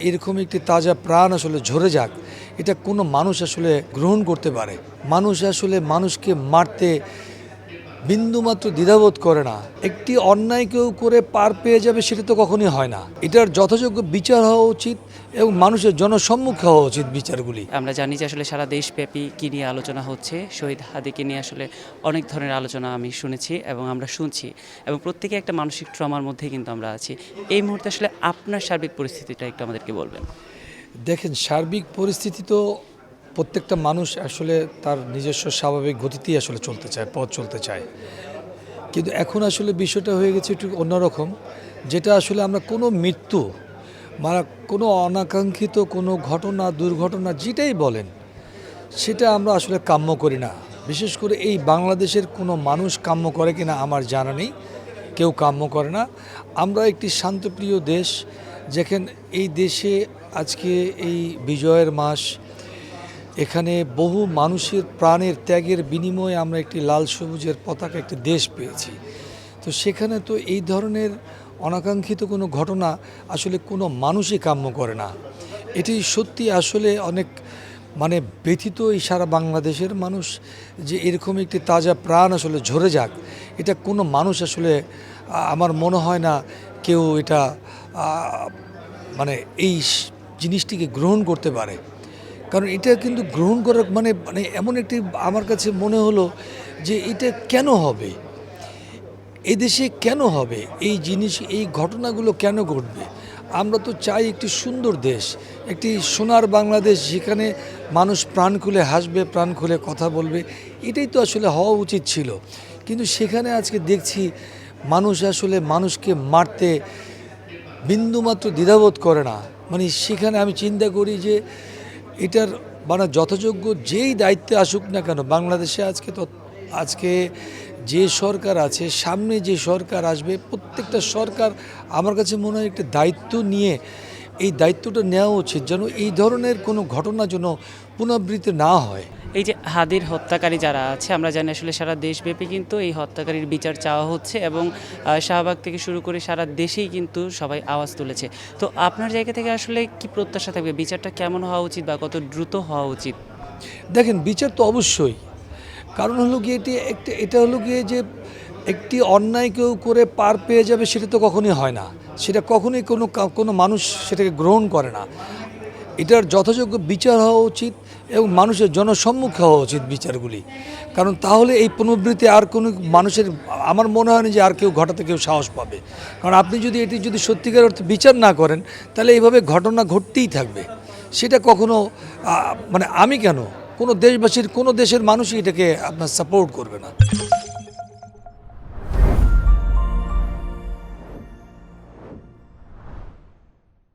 এরকম একটি তাজা প্রাণ আসলে ঝরে যাক, এটা কোনো মানুষ আসলে গ্রহণ করতে পারে। মানুষ আসলে মানুষকে মারতে বিন্দুমাত্র দ্বিধাবোধ করে না। একটি অন্যায় কেউ করে পার পেয়ে যাবে সেটা তো কখনোই হয় না। এটার যথাযোগ্য বিচার হওয়া উচিত এবং মানুষের জনসম্মুখে হওয়া উচিত বিচারগুলি। আমরা জানি যে আসলে সারা দেশব্যাপী কী নিয়ে আলোচনা হচ্ছে, শহীদ হাদিকে নিয়ে আসলে অনেক ধরনের আলোচনা আমি শুনেছি এবং আমরা শুনছি এবং প্রত্যেকে একটা মানসিক ট্রমার মধ্যেই কিন্তু আমরা আছি। এই মুহূর্তে আসলে আপনার সার্বিক পরিস্থিতিটা একটু আমাদেরকে বলবেন। দেখেন, সার্বিক পরিস্থিতি তো প্রত্যেকটা মানুষ আসলে তার নিজস্ব স্বাভাবিক গতিতেই আসলে চলতে চায়, পথ চলতে চায়। কিন্তু এখন আসলে বিষয়টা হয়ে গেছে একটু অন্যরকম, যেটা আসলে আমরা কোনো মৃত্যু বা কোনো অনাকাঙ্ক্ষিত কোনো ঘটনা, দুর্ঘটনা যেটাই বলেন, সেটা আমরা আসলে কাম্য করি না। বিশেষ করে এই বাংলাদেশের কোনো মানুষ কাম্য করে কিনা আমার জানা নেই, কেউ কাম্য করে না। আমরা একটি শান্তপ্রিয় দেশ, যেখানে এই দেশে আজকে এই বিজয়ের মাস, এখানে বহু মানুষের প্রাণের ত্যাগের বিনিময়ে আমরা একটি লাল সবুজের পতাকা, একটি দেশ পেয়েছি। তো সেখানে তো এই ধরনের অনাকাঙ্ক্ষিত কোনো ঘটনা আসলে কোনো মানুষই কাম্য করে না। এটি সত্যি আসলে অনেক ব্যথিত এই সারা বাংলাদেশের মানুষ, যে এরকম একটি তাজা প্রাণ আসলে ঝরে যাক, এটা কোনো মানুষ আসলে আমার মনে হয় না কেউ এটা এই জিনিসটিকে গ্রহণ করতে পারে। কারণ এটা কিন্তু গ্রহণ করার এমন একটি, আমার কাছে মনে হলো যে এটা কেন হবে, এদেশে কেন হবে এই জিনিস, এই ঘটনাগুলো কেন ঘটবে? আমরা তো চাই একটি সুন্দর দেশ, একটি সোনার বাংলাদেশ, যেখানে মানুষ প্রাণ খুলে হাসবে, প্রাণ খুলে কথা বলবে। এটাই তো আসলে হওয়া উচিত ছিল। কিন্তু সেখানে আজকে দেখছি মানুষ আসলে মানুষকে মারতে বিন্দুমাত্র দ্বিধাবোধ করে না। সেখানে আমি চিন্তা করি যে এটার যথাযোগ্য যেই দায়িত্বে আসুক না কেন বাংলাদেশে, আজকে যে সরকার আছে, সামনে যে সরকার আসবে, প্রত্যেকটা সরকার আমার কাছে মনে হয় একটা দায়িত্ব নিয়ে এই দায়িত্বটা নেওয়া উচিত, যেন এই ধরনের কোনো ঘটনা যেন পুনরাবৃত্তি না হয়। এই যে হাদির হত্যাকারী যারা আছে, আমরা জানি আসলে সারা দেশব্যাপী কিন্তু এই হত্যাকারীর বিচার চাওয়া হচ্ছে এবং শাহবাগ থেকে শুরু করে সারা দেশেই কিন্তু সবাই আওয়াজ তুলেছে। তো আপনার জায়গা থেকে আসলে কি প্রত্যাশা থাকবে, বিচারটা কেমন হওয়া উচিত বা কত দ্রুত হওয়া উচিত? দেখেন, বিচার তো অবশ্যই, কারণ হলো গিয়ে এটা হলো গিয়ে যে একটি অন্যায় কেউ করে পার পেয়ে যাবে সেটা তো কখনোই হয় না। সেটা কখনোই কোনো মানুষ সেটাকে গ্রহণ করে না। এটার যথাযোগ্য বিচার হওয়া উচিত এবং মানুষের জনসম্মুখে হওয়া উচিত বিচারগুলি। কারণ তাহলে এই পুনরাবৃত্তি আর কোনো মানুষের, আমার মনে হয় না যে আর কেউ ঘটাতে কেউ সাহস পাবে। কারণ আপনি যদি এটি সত্যিকার অর্থে বিচার না করেন, তাহলে এইভাবে ঘটনা ঘটতেই থাকবে। সেটা কখনো আমি কেন, কোনো দেশবাসীর, কোনো দেশের মানুষই এটাকে আপনার সাপোর্ট করবে না।